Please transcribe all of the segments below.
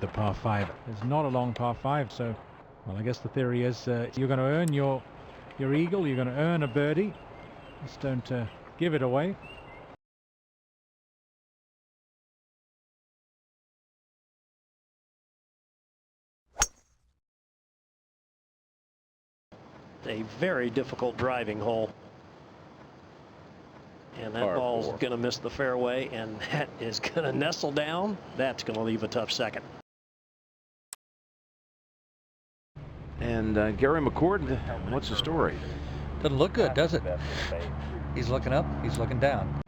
the par 5. It's not a long par 5, so, well, I guess the theory is you're going to earn your eagle, you're going to earn a birdie. Just don't give it away. A very difficult driving hole. And that ball's going to miss the fairway, and that is going to nestle down. That's going to leave a tough second. And Gary McCord, what's the story? Doesn't look good, does it? He's looking up, he's looking down.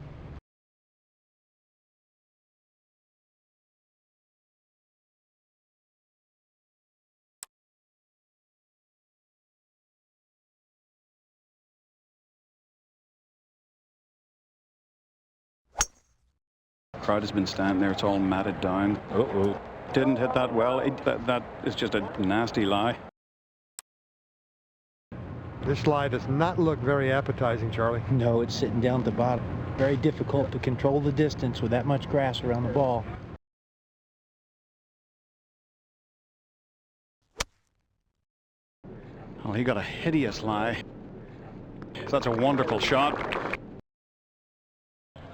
Crowd has been standing there. It's all matted down. Uh-oh. Didn't hit that well. That is just a nasty lie. This lie does not look very appetizing, Charlie. No, it's sitting down at the bottom. Very difficult to control the distance with that much grass around the ball. Well, he got a hideous lie. That's a wonderful shot.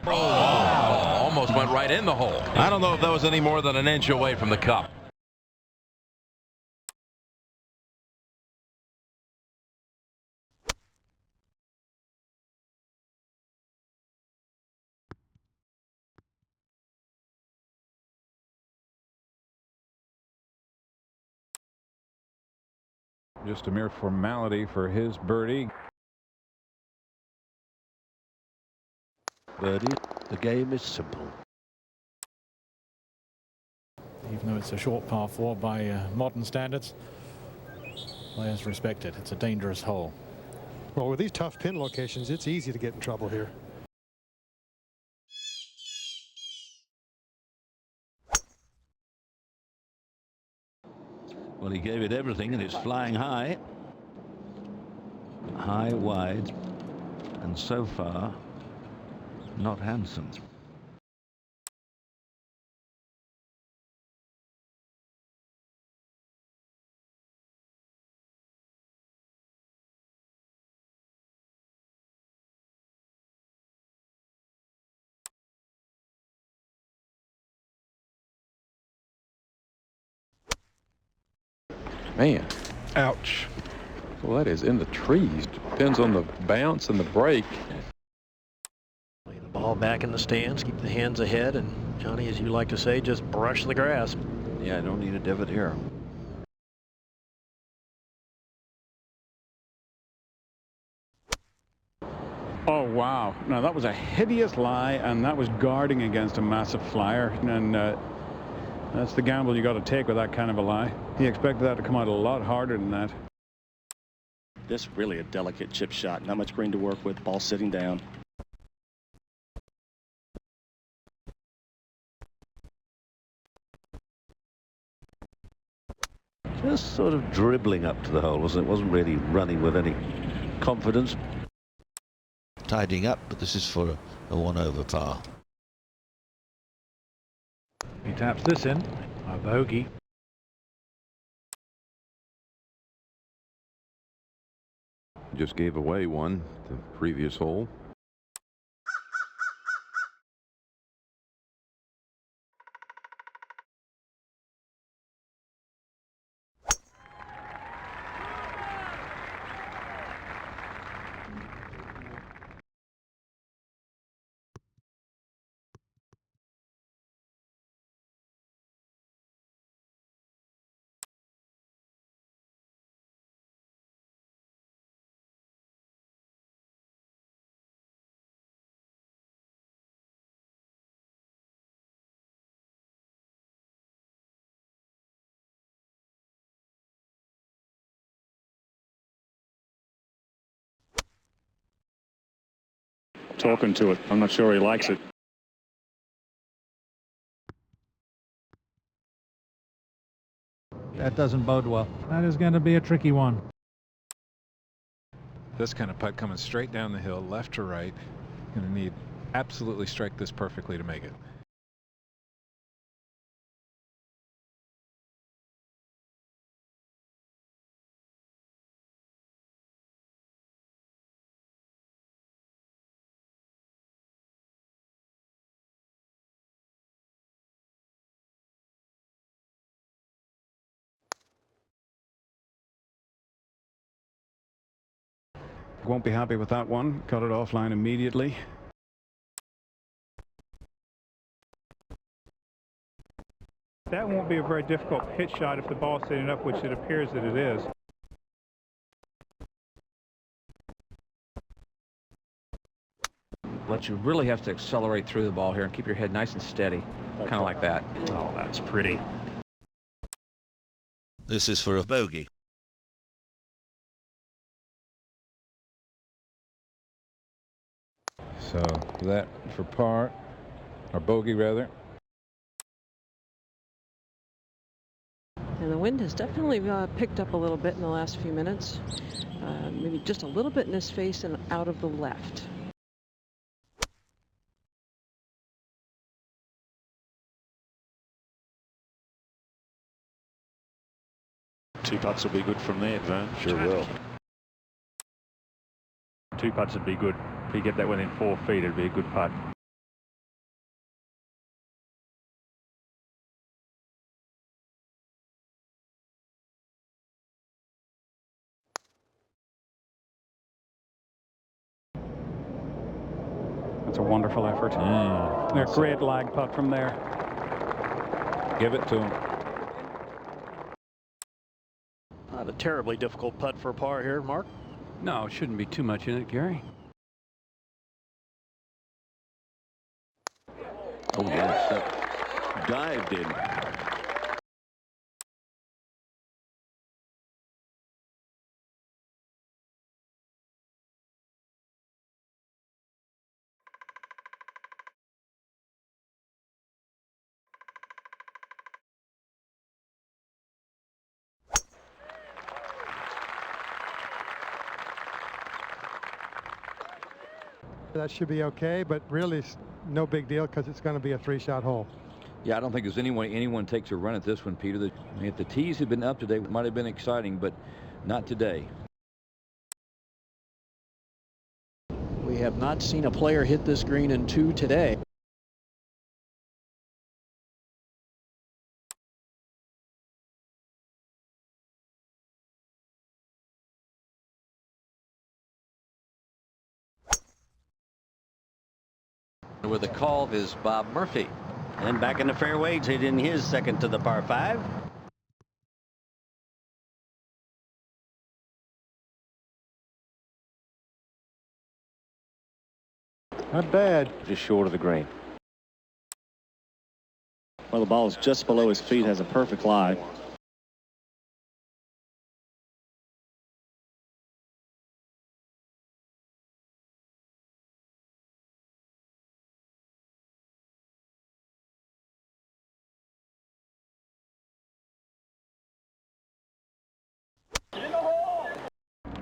Oh, almost went right in the hole. I don't know if that was any more than an inch away from the cup. Just a mere formality for his birdie. Birdie, the game is simple. Even though it's a short par 4 by modern standards, players respect it. It's a dangerous hole. Well, with these tough pin locations, it's easy to get in trouble here. Well, he gave it everything, and it's flying high. High, wide, and so far, not handsome. Man, ouch. Well, that is in the trees. Depends on the bounce and the break. Lay the ball back in the stands, keep the hands ahead, and Johnny, as you like to say, just brush the grass. Yeah, I don't need a divot here. Oh, wow. Now, that was a hideous lie, and that was guarding against a massive flyer. And that's the gamble you got to take with that kind of a lie. He expected that to come out a lot harder than that. This really a delicate chip shot. Not much green to work with. Ball sitting down. Just sort of dribbling up to the hole, wasn't it? Wasn't really running with any confidence. Tidying up, but this is for a 1 over par. He taps this in, a bogey. Just gave away one the previous hole. Talking to it. I'm not sure he likes it. That doesn't bode well. That is going to be a tricky one. This kind of putt coming straight down the hill, left to right. Going to need absolutely strike this perfectly to make it. won't be happy with that one. Cut it offline immediately. That won't be a very difficult pitch shot if the ball's sitting up, which it appears that it is. But you really have to accelerate through the ball here and keep your head nice and steady, kind of like that. Oh, that's pretty. This is for a bogey. So that for par, or bogey rather. And the wind has definitely picked up a little bit in the last few minutes. Maybe just a little bit in his face and out of the left. Two putts will be good from there, Vern. Sure will. Two putts would be good. If you get that within 4 feet, it'd be a good putt. That's a wonderful effort. A great lag putt from there. Give it to him. Not a terribly difficult putt for a par here, Mark. No, it shouldn't be too much in it, Gary. Oh, yes, that dived in. That should be okay, but really no big deal because it's going to be a 3-shot hole. Yeah, I don't think there's any way anyone takes a run at this one, Peter. If the tees had been up today, it might have been exciting, but not today. We have not seen a player hit this green in 2 today. With the call is Bob Murphy. And back in the fairways, hitting his second to the par 5. Not bad. Just short of the green. Well, the ball is just below his feet, has a perfect lie.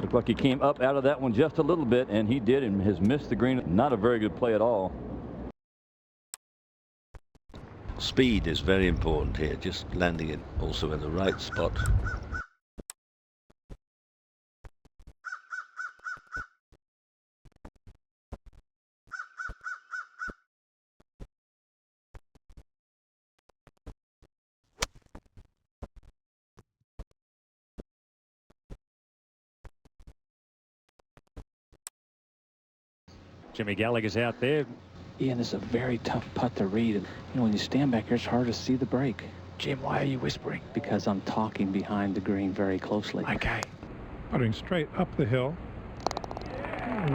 Looked like he came up out of that one just a little bit, and he did, and has missed the green. Not a very good play at all. Speed is very important here, just landing it also in the right spot. Jimmy Gallagher's out there. Ian, this is a very tough putt to read. And, when you stand back here, it's hard to see the break. Jim, why are you whispering? Because I'm talking behind the green very closely. Okay. Putting straight up the hill.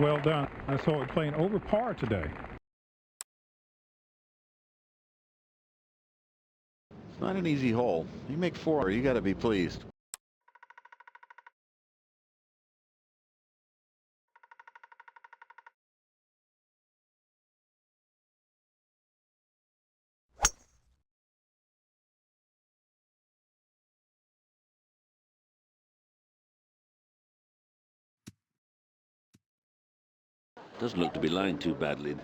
Well done. I saw it playing over par today. It's not an easy hole. You make 4, you got to be pleased. Doesn't look to be lying too badly.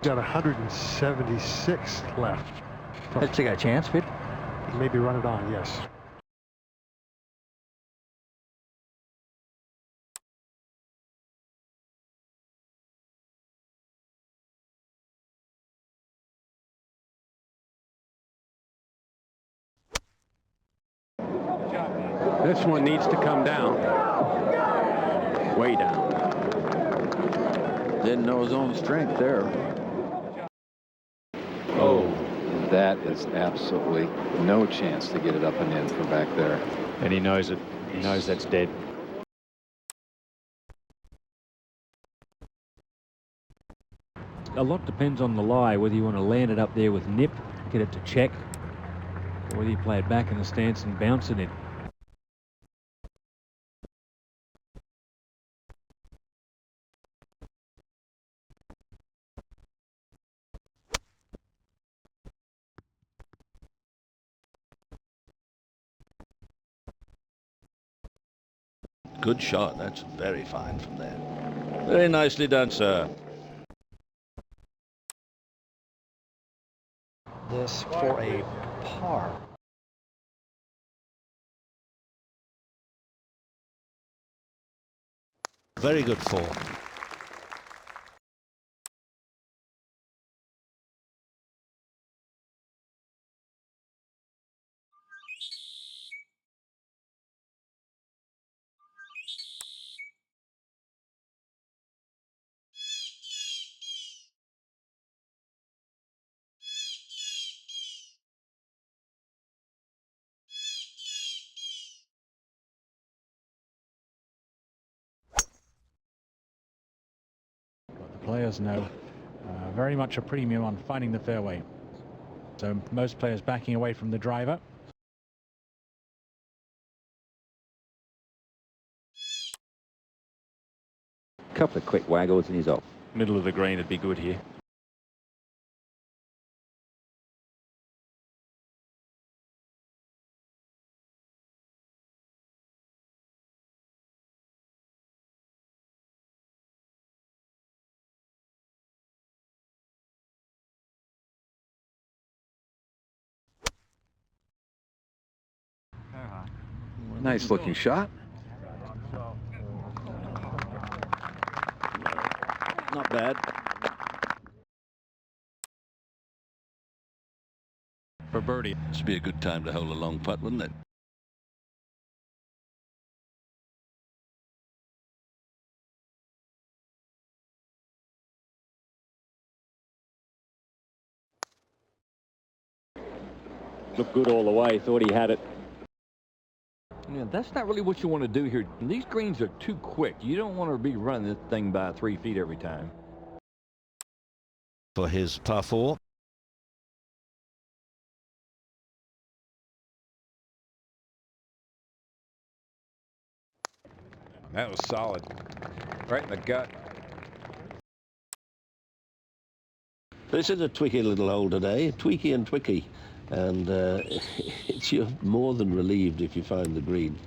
Got 176 left. Has he got a chance, Pete? Maybe run it on, yes. This one needs to come down. Way down. Didn't know his own strength there. Oh, that is absolutely no chance to get it up and in from back there. And he knows it. He knows that's dead. A lot depends on the lie, whether you want to land it up there with nip, get it to check, or whether you play it back in the stance and bounce it in. Good shot. That's very fine from there. Very nicely done, sir. This for a par. Very good form. The players know very much a premium on finding the fairway. So most players backing away from the driver. Couple of quick waggles and he's off. Middle of the green would be good here. Nice looking shot. Not bad. For birdie. This would be a good time to hold a long putt, wouldn't it? Looked good all the way. Thought he had it. Yeah, that's not really what you want to do here. These greens are too quick. You don't want to be running this thing by 3 feet every time. For his par 4. That was solid. Right in the gut. This is a twicky little hole today, tweaky and twicky. And you're more than relieved if you find the green.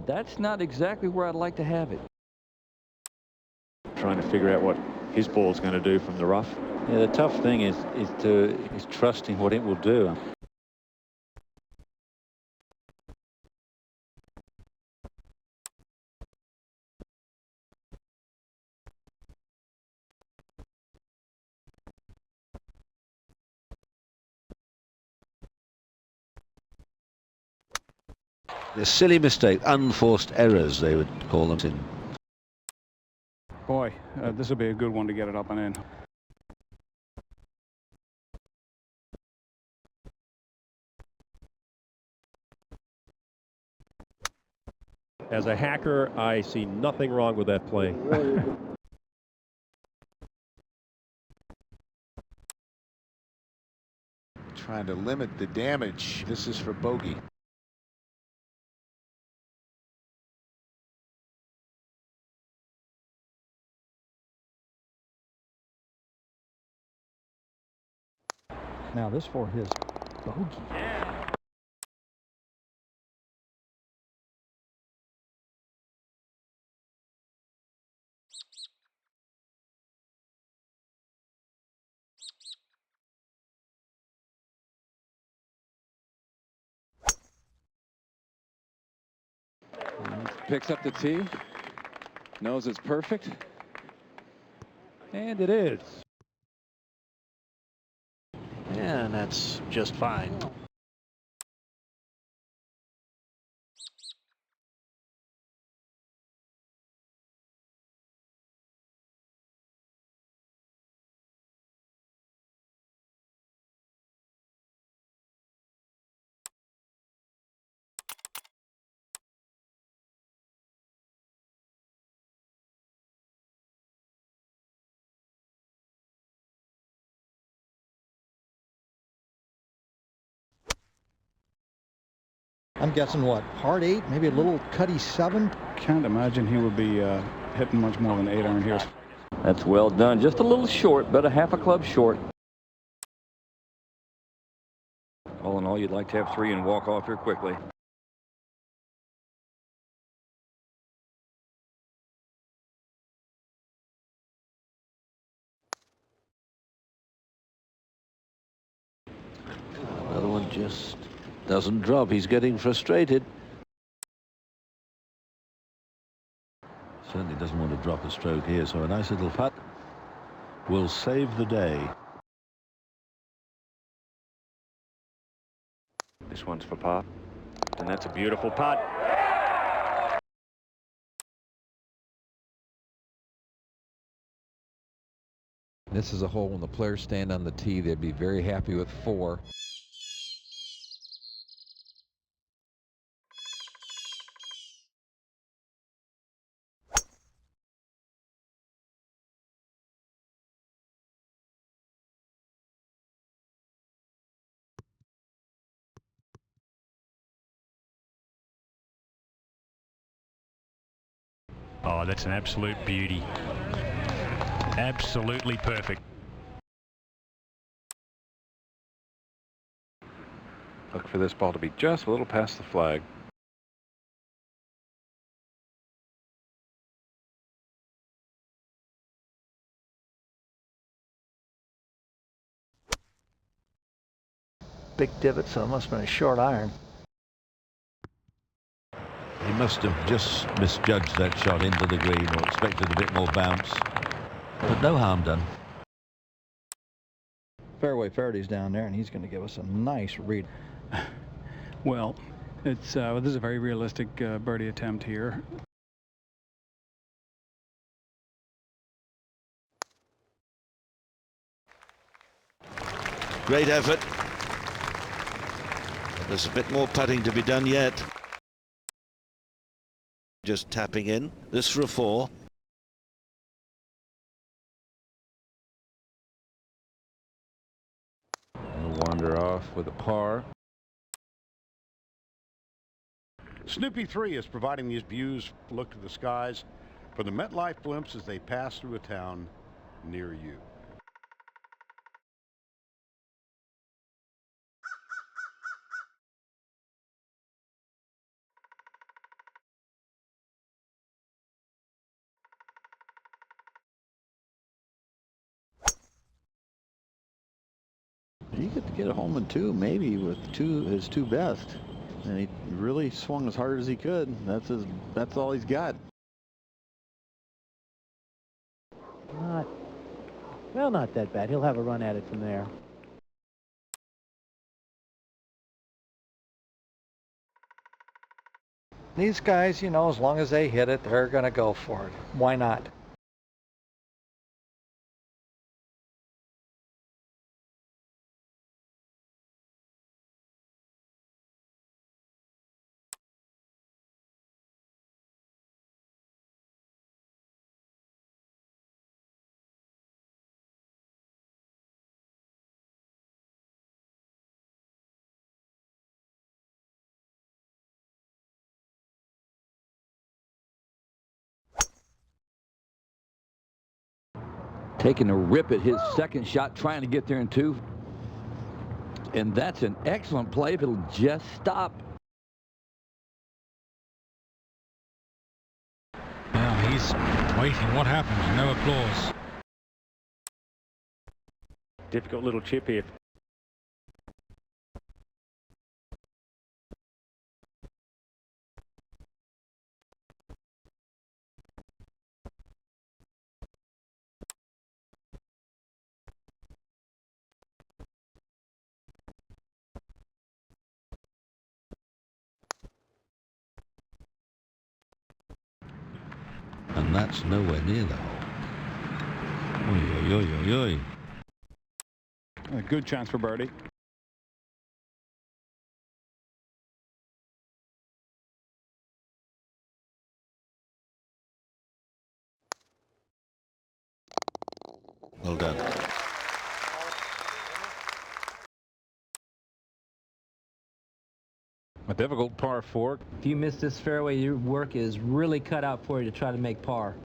That's not exactly where I'd like to have it. Trying to figure out what his ball's going to do from the rough. Yeah, the tough thing is trusting what it will do. A silly mistake, unforced errors, they would call them in. Boy, this will be a good one to get it up and in. As a hacker, I see nothing wrong with that play. Trying to limit the damage. This is for bogey. Now this for his bogey. Picks up the tee. Knows it's perfect. And it is. And that's just fine. I'm guessing what, hard 8, maybe a little cutty 7. Can't imagine he would be hitting much more than 8 iron here. That's well done. Just a little short, but a half a club short. All in all, you'd like to have 3 and walk off here quickly. Another one just doesn't drop. He's getting frustrated. Certainly doesn't want to drop a stroke here, so a nice little putt will save the day. This one's for par, and that's a beautiful putt. This is a hole when the players stand on the tee, they'd be very happy with 4. Oh, that's an absolute beauty. Absolutely perfect. Look for this ball to be just a little past the flag. Big divot, so it must have been a short iron. He must have just misjudged that shot into the green, or expected a bit more bounce. But no harm done. Fairway Faraday's down there, and he's going to give us a nice read. Well, it's this is a very realistic birdie attempt here. Great effort. But there's a bit more putting to be done yet. Just tapping in. This for a 4. He'll wander off with a par. Snoopy 3 is providing these views, look to the skies, for the MetLife blimps as they pass through a town near you. He could get a home in 2, maybe with his 2 best, and he really swung as hard as he could. That's all he's got. Not that bad. He'll have a run at it from there. These guys, you know, as long as they hit it, they're going to go for it. Why not? Taking a rip at his second shot, trying to get there in 2. And that's an excellent play if it'll just stop. Now he's waiting. What happens? No applause. Difficult little chip here. And that's nowhere near the hole. Oy, oy, oy, oy, oy. A good chance for birdie. Well done. A difficult par 4. If you miss this fairway, your work is really cut out for you to try to make par.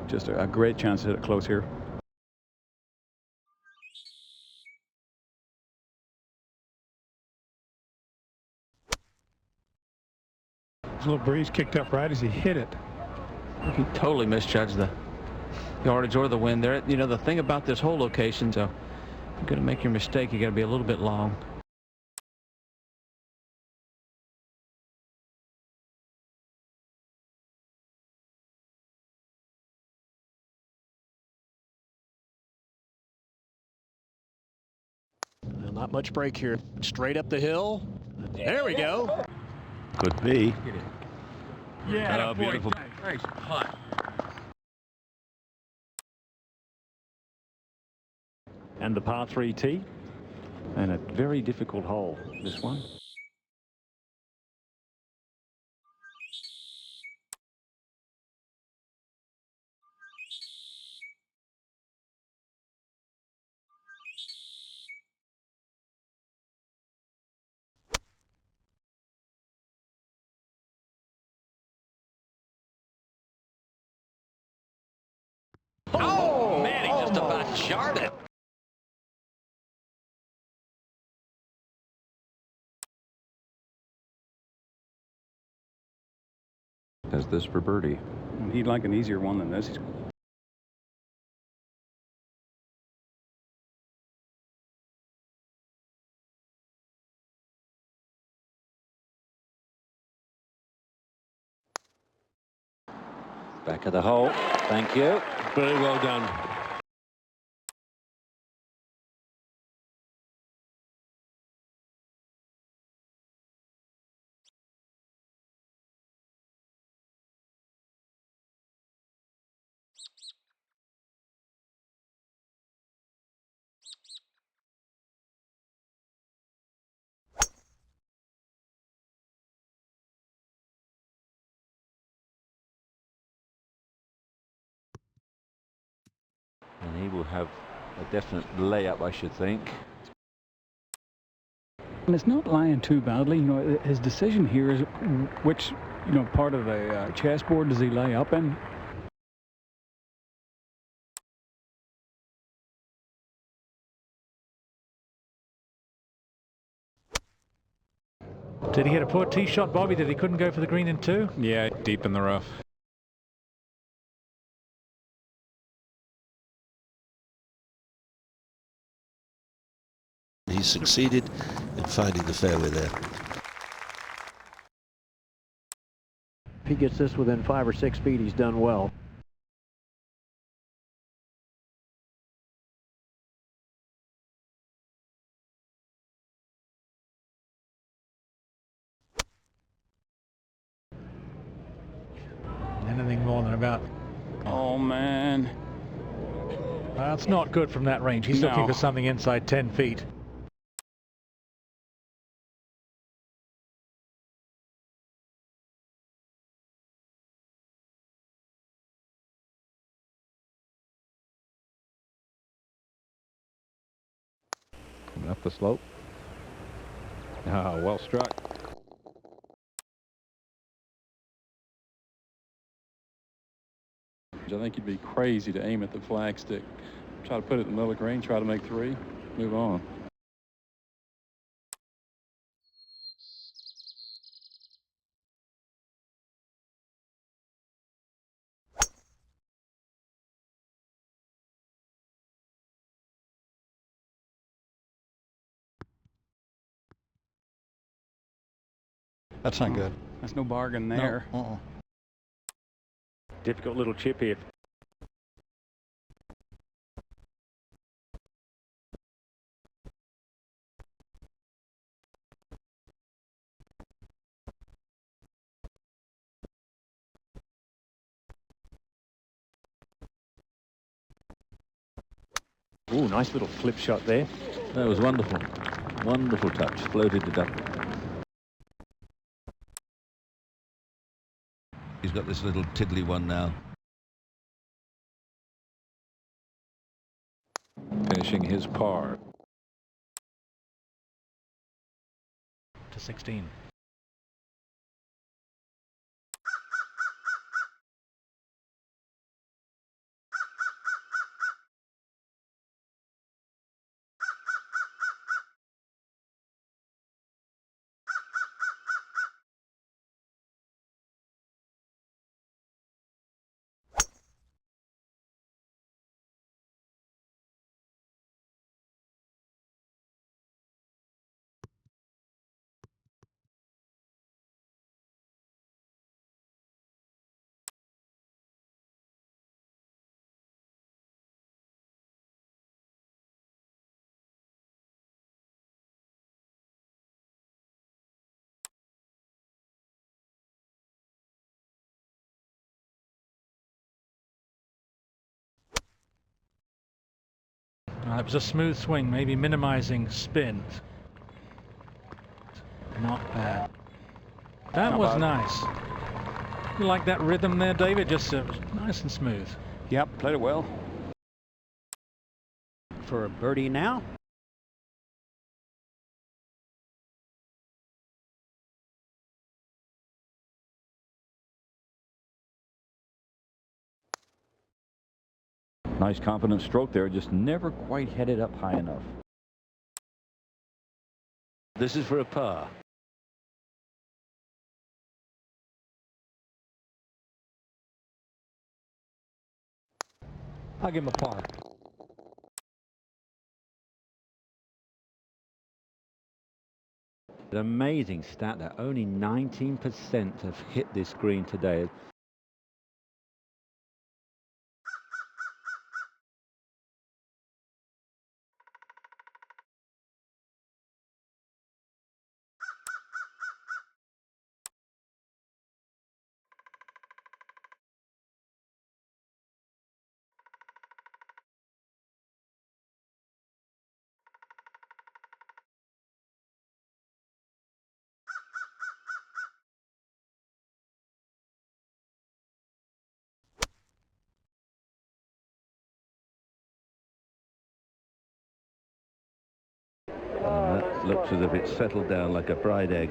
Just a great chance to hit it close here. His little breeze kicked up right as he hit it. He totally misjudged the yardage or the wind there. You know, the thing about this hole location, so you're going to make your mistake, you got to be a little bit long. Well, not much break here. Straight up the hill. There we go. Could be. Yeah, beautiful. Nice putt. And the par 3 tee. And a very difficult hole, this one. Oh, man, he just about jarred it. Has this for birdie. And he'd like an easier one than this. Back of the hole. Thank you. Very well done. And he will have a definite layup, I should think. And it's not lying too badly. You know, his decision here is which, you know, part of the chessboard does he lay up in? Did he hit a poor tee shot, Bobby, that he couldn't go for the green in 2? Yeah, deep in the rough. He succeeded in finding the fairway there. If he gets this within 5 or 6 feet, he's done well. Anything more than about... Oh, man. That's not good from that range. He's looking for something inside 10 feet. Up the slope. Ah, well struck. I think you'd be crazy to aim at the flagstick. Try to put it in the middle of the green, try to make 3, move on. That's not good. That's no bargain there. No. Difficult little chip here. Ooh, nice little flip shot there. That was wonderful. Wonderful touch. Floated it up. He's got this little tiddly one now. Finishing his par. To 16. It was a smooth swing, maybe minimizing spin. Not bad. That was nice. You like that rhythm there, David? Just nice and smooth. Yep, played it well. For a birdie now. Nice confident stroke there, just never quite headed up high enough. This is for a par. I'll give him a par. An amazing stat that only 19% have hit this green today. That looks as if it's settled down like a fried egg.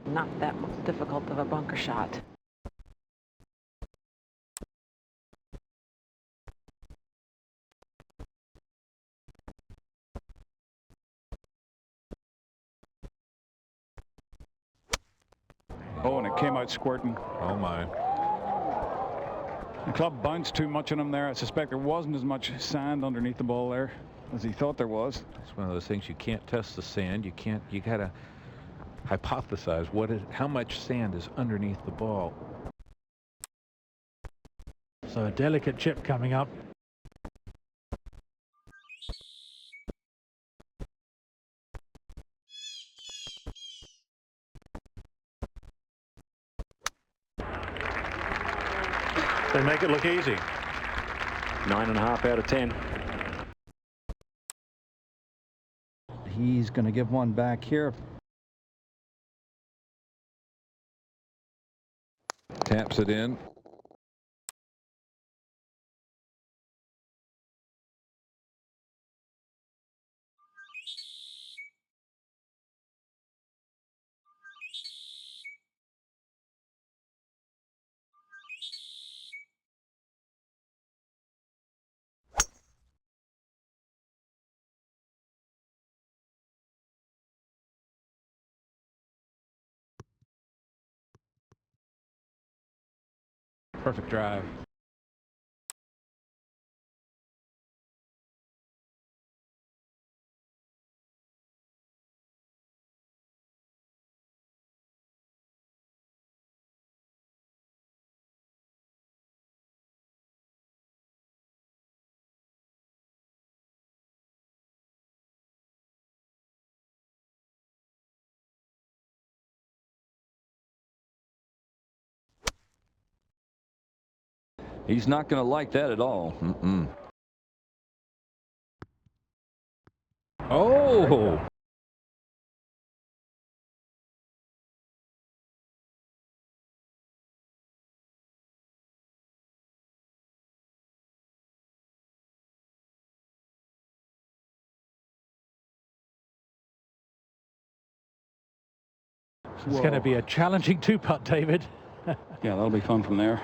Not that difficult of a bunker shot. Oh, and it came out squirting. Oh my. The club bounced too much on him there. I suspect there wasn't as much sand underneath the ball there as he thought there was. It's one of those things you can't test the sand. You gotta hypothesize how much sand is underneath the ball. So a delicate chip coming up. They make it look easy. 9.5 out of 10. He's going to give one back here. Taps it in. Perfect drive. He's not going to like that at all. Oh! It's going to be a challenging two-putt, David. Yeah, that'll be fun from there.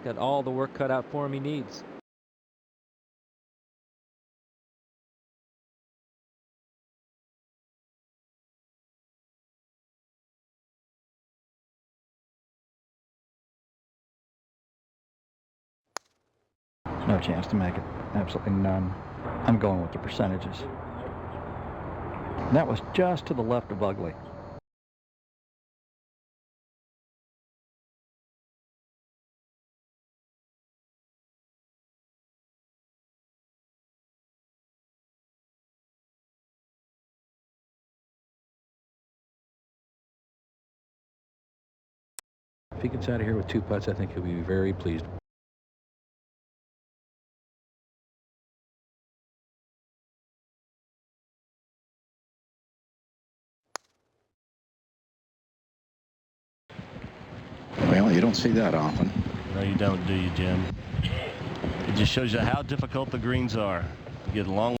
Got all the work cut out for him he needs. No chance to make it. Absolutely none. I'm going with the percentages. That was just to the left of ugly. If he gets out of here with 2 putts, I think he'll be very pleased. Well, you don't see that often. No, you don't, do you, Jim? It just shows you how difficult the greens are. You get long.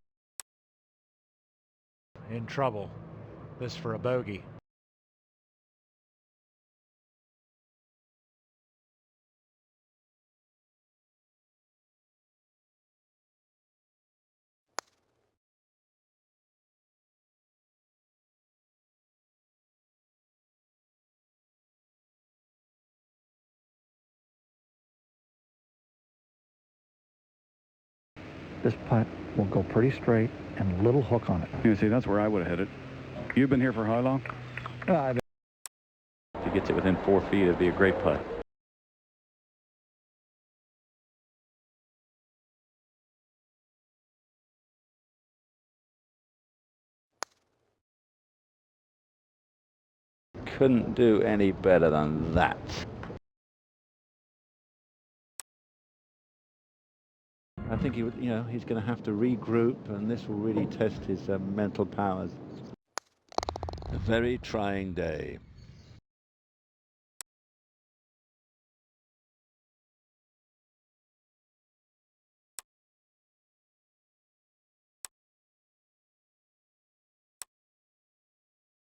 In trouble. This for a bogey. This putt will go pretty straight and a little hook on it. You see, that's where I would have hit it. You've been here for how long? If he gets it within 4 feet, it'd be a great putt. Couldn't do any better than that. I think he would, he's going to have to regroup, and this will really test his mental powers. A very trying day.